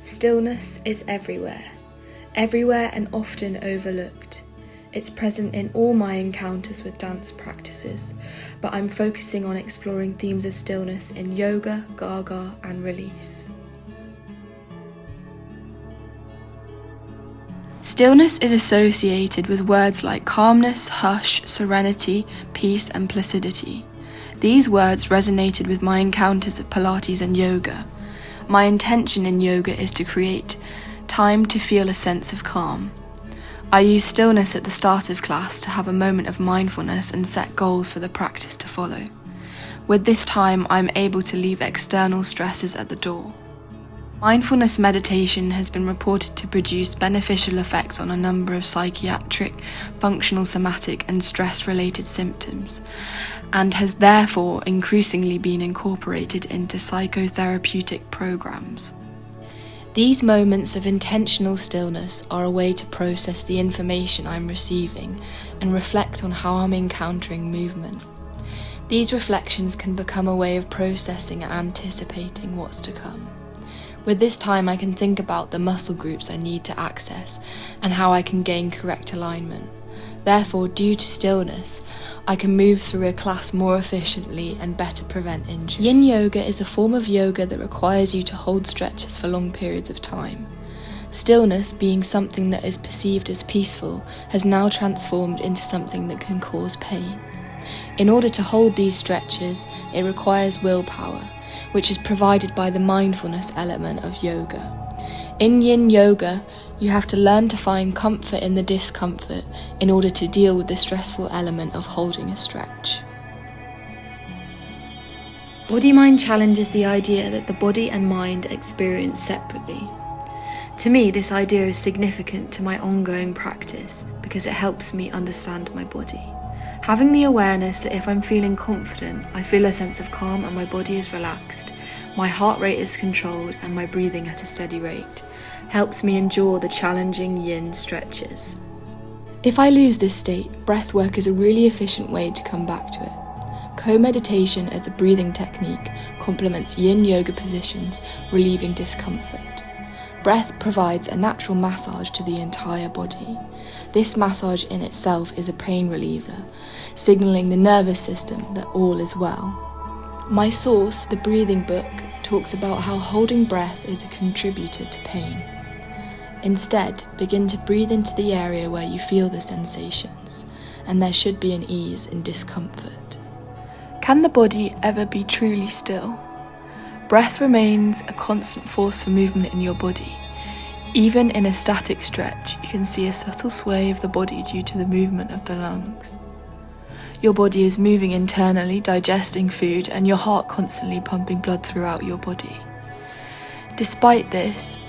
Stillness is everywhere and often overlooked. It's present in all my encounters with dance practices, but I'm focusing on exploring themes of stillness in yoga, gaga, and release. Stillness is associated with words like calmness, hush, serenity, peace, and placidity. These words resonated with my encounters of Pilates and yoga. My intention in yoga is to create time to feel a sense of calm. I use stillness at the start of class to have a moment of mindfulness and set goals for the practice to follow. With this time, I'm able to leave external stresses at the door. Mindfulness meditation has been reported to produce beneficial effects on a number of psychiatric, functional somatic, and stress-related symptoms, and has therefore increasingly been incorporated into psychotherapeutic programs. These moments of intentional stillness are a way to process the information I'm receiving and reflect on how I'm encountering movement. These reflections can become a way of processing and anticipating what's to come. With this time, I can think about the muscle groups I need to access and how I can gain correct alignment. Therefore, due to stillness, I can move through a class more efficiently and better prevent injury. Yin yoga is a form of yoga that requires you to hold stretches for long periods of time. Stillness, being something that is perceived as peaceful, has now transformed into something that can cause pain. In order to hold these stretches, it requires willpower, which is provided by the mindfulness element of yoga. In yin yoga, you have to learn to find comfort in the discomfort in order to deal with the stressful element of holding a stretch. Body-mind challenges the idea that the body and mind experience separately. To me, this idea is significant to my ongoing practice because it helps me understand my body. Having the awareness that if I'm feeling confident, I feel a sense of calm and my body is relaxed, my heart rate is controlled and my breathing at a steady rate, helps me endure the challenging yin stretches. If I lose this state, breath work is a really efficient way to come back to it. Co-meditation as a breathing technique complements yin yoga positions, relieving discomfort. Breath provides a natural massage to the entire body. This massage in itself is a pain reliever, signalling the nervous system that all is well. My source, the breathing book, talks about how holding breath is a contributor to pain. Instead, begin to breathe into the area where you feel the sensations, and there should be an ease in discomfort. Can the body ever be truly still? Breath remains a constant force for movement in your body. Even in a static stretch, you can see a subtle sway of the body due to the movement of the lungs. Your body is moving internally, digesting food, and your heart constantly pumping blood throughout your body. Despite this,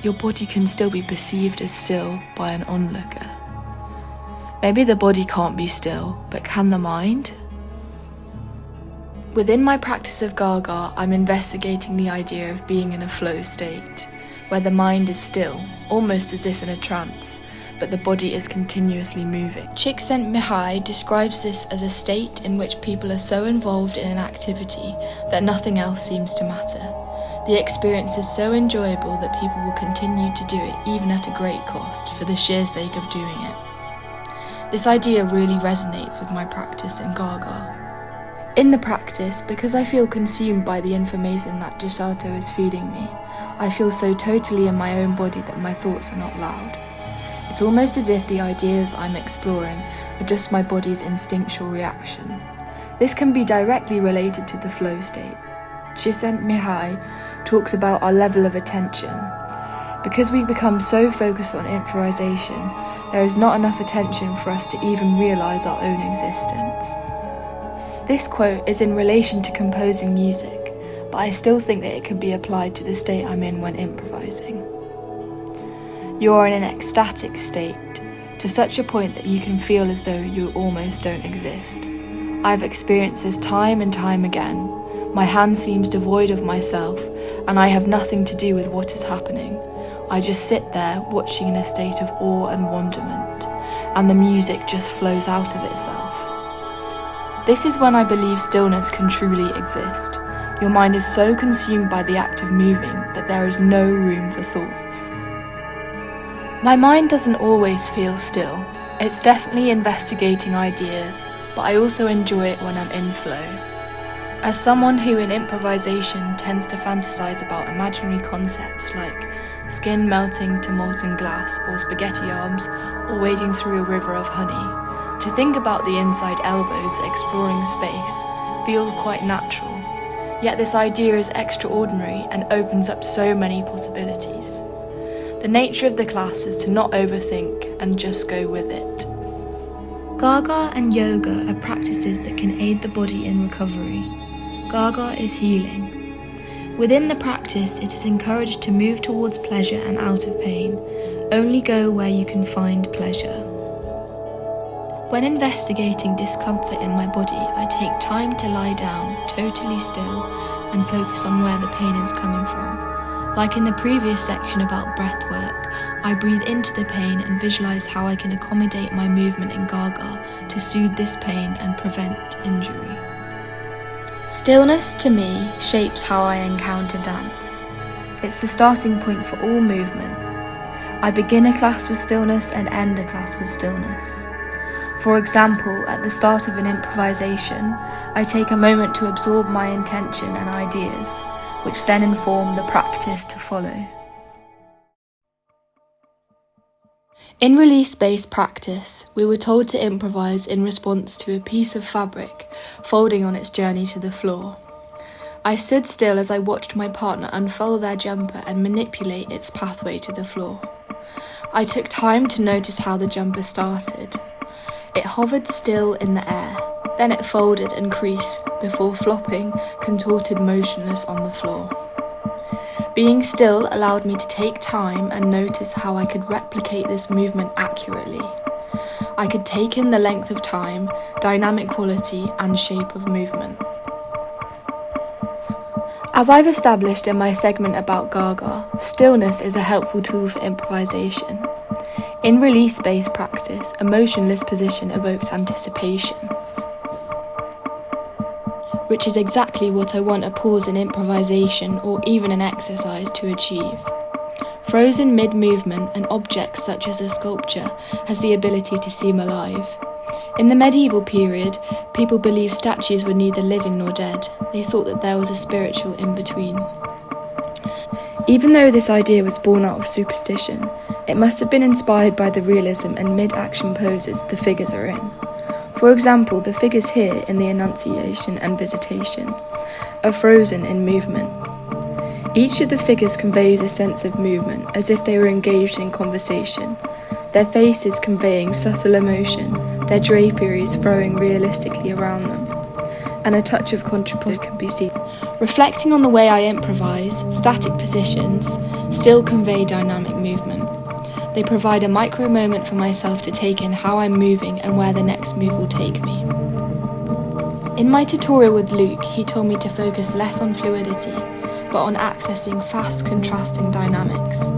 your body can still be perceived as still by an onlooker. Maybe the body can't be still, but can the mind? Within my practice of gaga, I'm investigating the idea of being in a flow state, where the mind is still, almost as if in a trance, but the body is continuously moving. Csikszentmihalyi describes this as a state in which people are so involved in an activity that nothing else seems to matter. The experience is so enjoyable that people will continue to do it even at a great cost for the sheer sake of doing it. This idea really resonates with my practice in gaga. In the practice, because I feel consumed by the information that Gisato is feeding me, I feel so totally in my own body that my thoughts are not loud. It's almost as if the ideas I'm exploring are just my body's instinctual reaction. This can be directly related to the flow state. Csikszentmihalyi talks about our level of attention. Because we become so focused on improvisation, there is not enough attention for us to even realise our own existence. This quote is in relation to composing music, but I still think that it can be applied to the state I'm in when improvising. You are in an ecstatic state, to such a point that you can feel as though you almost don't exist. I've experienced this time and time again. My hand seems devoid of myself, and I have nothing to do with what is happening. I just sit there watching in a state of awe and wonderment, and the music just flows out of itself. This is when I believe stillness can truly exist. Your mind is so consumed by the act of moving fact that there is no room for thoughts. My mind doesn't always feel still. It's definitely investigating ideas, but I also enjoy it when I'm in flow. As someone who in improvisation tends to fantasize about imaginary concepts like skin melting to molten glass or spaghetti arms or wading through a river of honey, to think about the inside elbows exploring space feels quite natural. Yet this idea is extraordinary and opens up so many possibilities. The nature of the class is to not overthink and just go with it. Gaga and yoga are practices that can aid the body in recovery. Gaga is healing. Within the practice, it is encouraged to move towards pleasure and out of pain. Only go where you can find pleasure. When investigating discomfort in my body, I take time to lie down, totally still, and focus on where the pain is coming from. Like in the previous section about breath work, I breathe into the pain and visualize how I can accommodate my movement in Gaga to soothe this pain and prevent injury. Stillness, to me, shapes how I encounter dance. It's the starting point for all movement. I begin a class with stillness and end a class with stillness. For example, at the start of an improvisation, I take a moment to absorb my intention and ideas, which then inform the practice to follow. In release-based practice, we were told to improvise in response to a piece of fabric folding on its journey to the floor. I stood still as I watched my partner unfold their jumper and manipulate its pathway to the floor. I took time to notice how the jumper started. It hovered still in the air, then it folded and creased before flopping, contorted motionless on the floor. Being still allowed me to take time and notice how I could replicate this movement accurately. I could take in the length of time, dynamic quality, and shape of movement. As I've established in my segment about Gaga, stillness is a helpful tool for improvisation. In release-based practice, a motionless position evokes anticipation, which is exactly what I want a pause in improvisation or even an exercise to achieve. Frozen mid-movement, an object such as a sculpture has the ability to seem alive. In the medieval period, people believed statues were neither living nor dead. They thought that there was a spiritual in-between. Even though this idea was born out of superstition, it must have been inspired by the realism and mid-action poses the figures are in. For example, the figures here in the Annunciation and Visitation are frozen in movement. Each of the figures conveys a sense of movement, as if they were engaged in conversation, their faces conveying subtle emotion, their draperies flowing realistically around them, and a touch of contrast can be seen. Reflecting on the way I improvise, static positions still convey dynamic movement. They provide a micro moment for myself to take in how I'm moving and where the next move will take me. In my tutorial with Luke, he told me to focus less on fluidity, but on accessing fast, contrasting dynamics.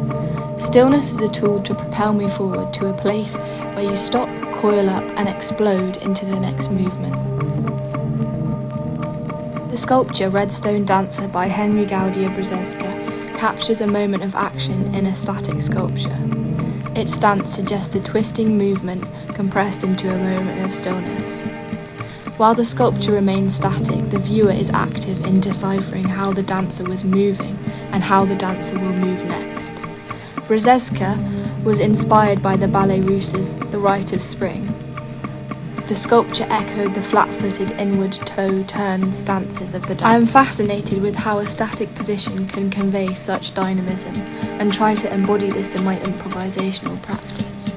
Stillness is a tool to propel me forward to a place where you stop, coil up, and explode into the next movement. The sculpture Redstone Dancer by Henry Gaudia Brzeska captures a moment of action in a static sculpture. Its stance suggests a twisting movement compressed into a moment of stillness. While the sculpture remains static, the viewer is active in deciphering how the dancer was moving and how the dancer will move next. Brzeska was inspired by the Ballet Russ's The Rite of Spring. The sculpture echoed the flat-footed inward toe-turn stances of the dancer. I am fascinated with how a static position can convey such dynamism and try to embody this in my improvisational practice.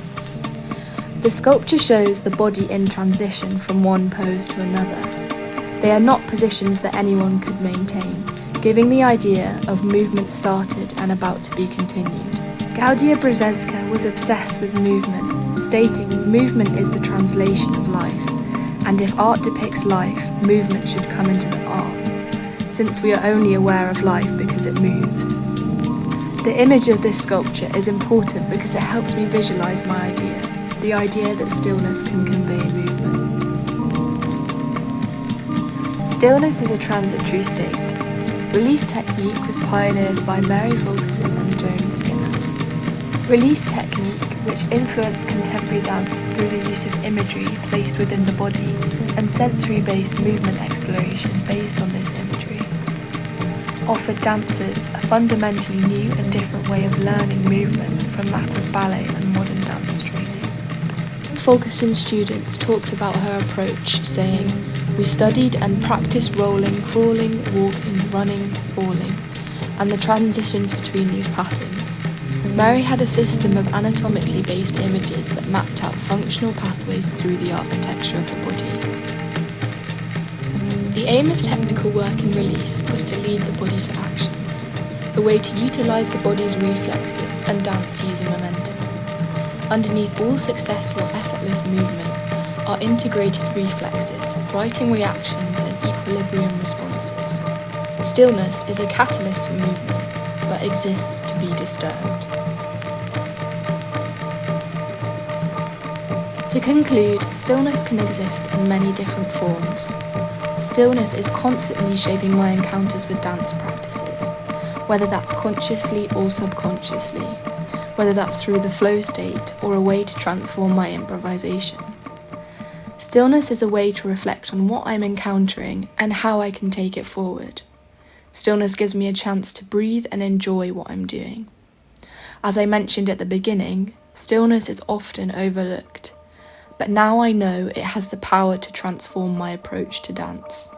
The sculpture shows the body in transition from one pose to another. They are not positions that anyone could maintain, giving the idea of movement started and about to be continued. Gaudia Brzeska was obsessed with movement, stating movement is the translation of life, and if art depicts life, movement should come into the art, since we are only aware of life because it moves. The image of this sculpture is important because it helps me visualize my idea, the idea that stillness can convey movement. Stillness is a transitory state. Release technique was pioneered by Mary Fulkerson and Joan Skinner. Release technique, which influenced contemporary dance through the use of imagery placed within the body and sensory-based movement exploration based on this imagery, offered dancers a fundamentally new and different way of learning movement from that of ballet and modern dance training. Fulkerson students talks about her approach, saying, "We studied and practiced rolling, crawling, walking, running, falling, and the transitions between these patterns. Mary had a system of anatomically based images that mapped out functional pathways through the architecture of the body." The aim of technical work in release was to lead the body to action, a way to utilise the body's reflexes and dance using momentum. Underneath all successful effortless movement are integrated reflexes, righting reactions and equilibrium responses. Stillness is a catalyst for movement, but exists to be disturbed. To conclude, stillness can exist in many different forms. Stillness is constantly shaping my encounters with dance practices, whether that's consciously or subconsciously, whether that's through the flow state or a way to transform my improvisation. Stillness is a way to reflect on what I'm encountering and how I can take it forward. Stillness gives me a chance to breathe and enjoy what I'm doing. As I mentioned at the beginning, stillness is often overlooked, but now I know it has the power to transform my approach to dance.